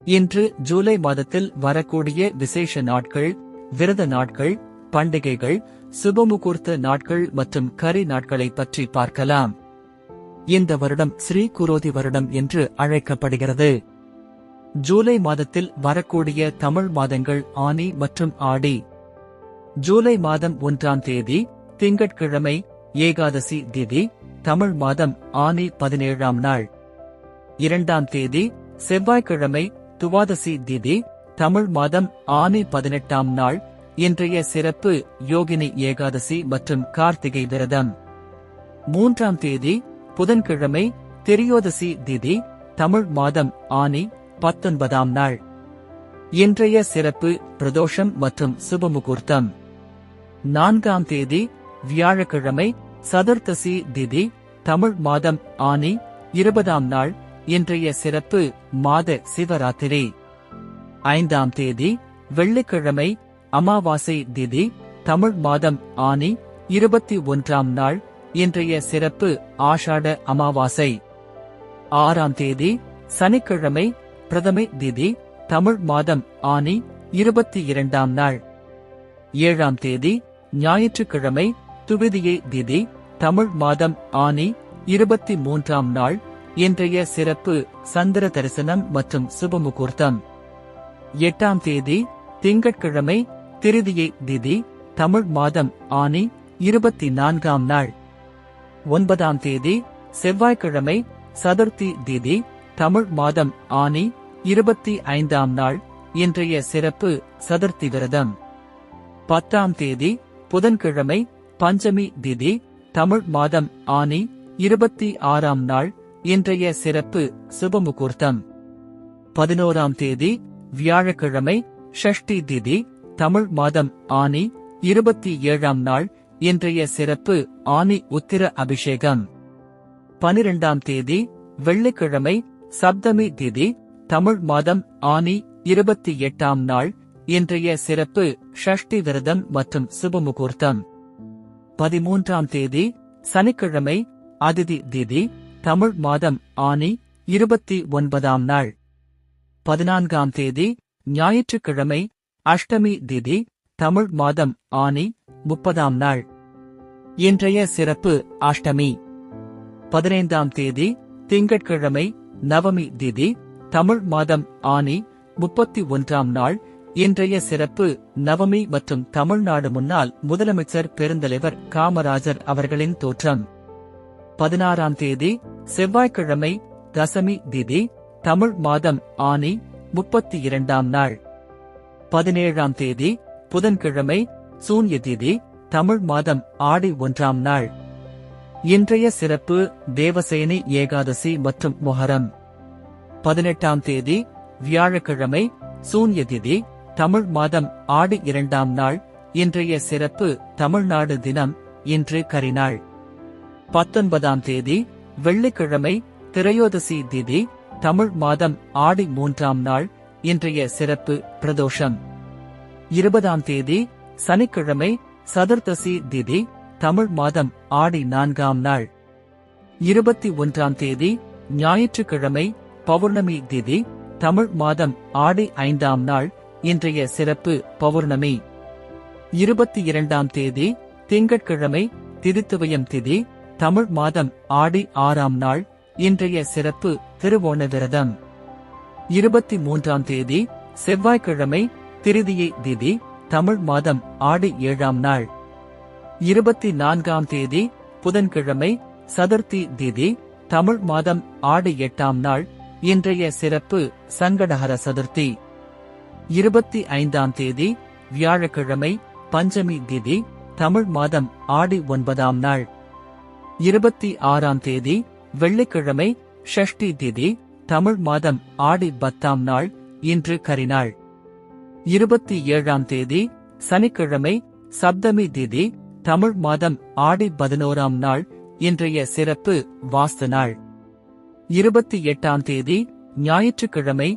இன்று ஜூலை மாதத்தில் வரக்கூடிய விசேஷ நாட்கள், விரத நாட்கள், பண்டிகைகள், சுபமுகூர்த்த நாட்கள் மற்றும் கரி நாட்களை பற்றி பார்க்கலாம். இந்த வருடம் ஸ்ரீ குரோதி வருடம் என்று அழைக்கப்படுகிறது. ஜூலை மாதத்தில் வரக்கூடிய தமிழ் மாதங்கள் ஆனி மற்றும் ஆடி. ஜூலை மாதம் 1ஆம் தேதி திங்கட்கிழமை ஏகாதசி திதி, தமிழ் மாதம் ஆனி 17ஆம் நாள். 2ஆம் தேதி செவ்வாய்க்கிழமை துவாதசி திதி, தமிழ் மாதம் ஆனி 18ஆம் நாள். இன்றைய சிறப்பு யோகினி ஏகாதசி மற்றும் கார்த்திகை விரதம். 3ஆம் தேதி புதன்கிழமை திரியோதசி திதி, தமிழ் மாதம் ஆனி 19ஆம் நாள். இன்றைய சிறப்பு பிரதோஷம் மற்றும் சுபமுகூர்த்தம். 4ஆம் தேதி வியாழக்கிழமை சதுர்த்தசி திதி, தமிழ் மாதம் ஆனி 20ஆம் நாள். இன்றைய சிறப்பு மாத சிவராத்திரி. 5ஆம் தேதி வெள்ளிக்கிழமை அமாவாசை திதி, தமிழ் மாதம் ஆனி 21ஆம் நாள். இன்றைய சிறப்பு ஆஷாட அமாவாசை. 6ஆம் தேதி சனிக்கிழமை பிரதமை திதி, தமிழ் மாதம் ஆனி 22ஆம் நாள். 7ஆம் தேதி ஞாயிற்றுக்கிழமை துவிதியை திதி, தமிழ் மாதம் ஆனி 23ஆம் நாள். இன்றைய சிறப்பு சந்திர தரிசனம் மற்றும் சுபமுகூர்த்தம். 8ஆம் தேதி திங்கட்கிழமை திருதியை திதி, தமிழ் மாதம் ஆனி 24ஆம் நாள். 9ஆம் தேதி செவ்வாய்க்கிழமை சதுர்த்தி திதி, தமிழ் மாதம் ஆனி 25ஆம் நாள். இன்றைய சிறப்பு சதுர்த்தி விரதம். 10ஆம் தேதி புதன்கிழமை பஞ்சமி திதி, தமிழ் மாதம் ஆனி 26ஆம் நாள். இன்றைய சிறப்பு சுபமுகூர்த்தம். 11ஆம் தேதி வியாழக்கிழமை ஷஷ்டி திதி, தமிழ் மாதம் ஆனி 27ஆம் நாள். இன்றைய சிறப்பு ஆனி உத்திர அபிஷேகம். 12ஆம் தேதி வெள்ளிக்கிழமை சப்தமி திதி, தமிழ் மாதம் ஆனி 28ஆம் நாள். இன்றைய சிறப்பு ஷஷ்டி விரதம் மற்றும் சுபமுகூர்த்தம். 13ஆம் தேதி சனிக்கிழமை அதிதி திதி, தமிழ் மாதம் ஆனி 29ஆம் நாள். 14ஆம் தேதி ஞாயிற்றுக்கிழமை அஷ்டமி திதி, தமிழ் மாதம் ஆனி 30ஆம் நாள். இன்றைய சிறப்பு அஷ்டமி. 15ஆம் தேதி திங்கட்கிழமை நவமி திதி, தமிழ் மாதம் ஆனி 31ஆம் நாள். இன்றைய சிறப்பு நவமி மற்றும் தமிழ்நாடு முன்னாள் முதலமைச்சர் பெருந்தலைவர் காமராஜர் அவர்களின் தோற்றம். 16ஆம் தேதி செவ்வாய்க்கிழமை தசமி திதி, தமிழ் மாதம் ஆனி 32ஆம் நாள். 17ஆம் தேதி புதன்கிழமை சூன்ய திதி, தமிழ் மாதம் ஆடி 1ஆம் நாள். இன்றைய சிறப்பு தேவசேனி ஏகாதசி மற்றும் மொஹரம். 18ஆம் தேதி வியாழக்கிழமை சூன்ய திதி, தமிழ் மாதம் ஆடி 2ஆம் நாள். இன்றைய சிறப்பு தமிழ்நாடு தினம், இன்று கரிநாள். 19ஆம் தேதி வெள்ளிக்கிழமை திரையோதசி திதி, தமிழ் மாதம் ஆடி 3ஆம் நாள். இன்றைய சிறப்பு பிரதோஷம். 20ஆம் தேதி சனிக்கிழமை சதுர்த்தசி திதி, தமிழ் மாதம் ஆடி 4ஆம் நாள். 21ஆம் தேதி ஞாயிற்றுக்கிழமை பௌர்ணமி திதி, தமிழ் மாதம் ஆடி 5ஆம் நாள். இன்றைய சிறப்பு பௌர்ணமி. 22ஆம் தேதி திங்கட்கிழமை திதித்துவயம் திதி, தமிழ் மாதம் ஆடி 6ஆம் நாள். இன்றைய சிறப்பு திருவோண விரதம். 23ஆம் தேதி செவ்வாய்க்கிழமை திருதியை திதி, தமிழ் மாதம் ஆடி 7ஆம் நாள். 24ஆம் தேதி புதன்கிழமை சதுர்த்தி திதி, தமிழ் மாதம் ஆடி 8ஆம் நாள். இன்றைய சிறப்பு சங்கடஹர சதுர்த்தி. 25ஆம் தேதி வியாழக்கிழமை பஞ்சமி திதி, தமிழ் மாதம் ஆடி 9ஆம் நாள். 26ஆம் தேதி வெள்ளிக்கிழமை ஷஷ்டி திதி, தமிழ் மாதம் ஆடி 10ஆம் நாள். இன்று கரிநாள். 27ஆம் தேதி சனிக்கிழமை சப்தமி திதி, தமிழ் மாதம் ஆடி 11ஆம் நாள். இன்றைய சிறப்பு வாஸ்து நாள். 28ஆம் தேதி ஞாயிற்றுக்கிழமை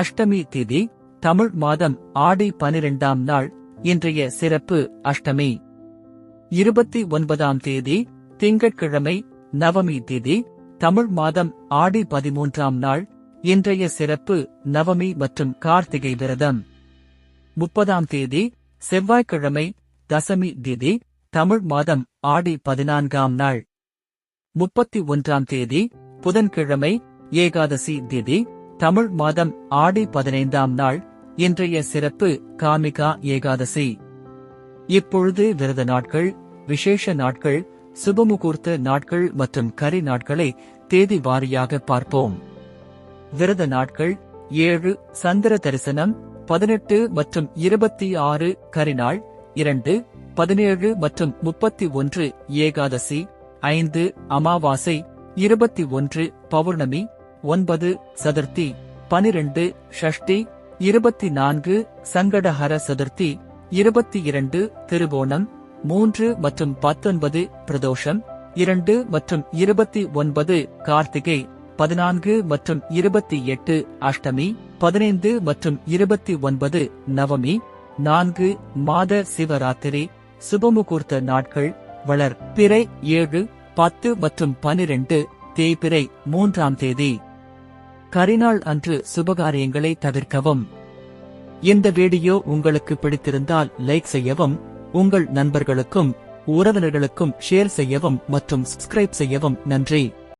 அஷ்டமி திதி, தமிழ் மாதம் ஆடி 12ஆம் நாள். இன்றைய சிறப்பு அஷ்டமி. 29ஆம் தேதி திங்கட்கிழமை நவமி திதி, தமிழ் மாதம் ஆடி 13ஆம் நாள். இன்றைய சிறப்பு நவமி மற்றும் கார்த்திகை விரதம். 30ஆம் தேதி செவ்வாய்க்கிழமை, தசமி திதி, தமிழ் மாதம் ஆடி 14ஆம் நாள். 31ஆம் தேதி புதன்கிழமை, ஏகாதசி திதி, தமிழ் மாதம் ஆடி 15ஆம் நாள். இன்றைய சிறப்பு காமிகா ஏகாதசி. இப்பொழுது விரத நாட்கள், விசேஷ நாட்கள், சுபமுகூர்த்த நாட்கள் மற்றும் கரி நாட்களை தேதி வாரியாக பார்ப்போம். விரத நாட்கள்: 7 சந்திர தரிசனம், 18 மற்றும் 26 கரிநாள், 2 17 மற்றும் 31 ஏகாதசி, 5 அமாவாசை, 21 பௌர்ணமி, 9 சதுர்த்தி, 12 ஷஷ்டி, 24 சங்கடஹர சதுர்த்தி, 22 திருவோணம், 3 மற்றும் 19 பிரதோஷம், 2 மற்றும் 29 கார்த்திகை, 14 மற்றும் 28 அஷ்டமி, 15 மற்றும் 29 நவமி, 4 மாத சிவராத்திரி. சுபமுகூர்த்த நாட்கள்: வளர் பிறை 7, 10 மற்றும் 12 தேய்பிறை 3ஆம் தேதி. கரிநாள் அன்று சுபகாரியங்களை தவிர்க்கவும். இந்த வீடியோ உங்களுக்கு பிடித்திருந்தால் லைக் செய்யவும், உங்கள் நண்பர்களுக்கும் உறவினர்களுக்கும் ஷேர் செய்யவும் மற்றும் சப்ஸ்கிரைப் செய்யவும். நன்றி.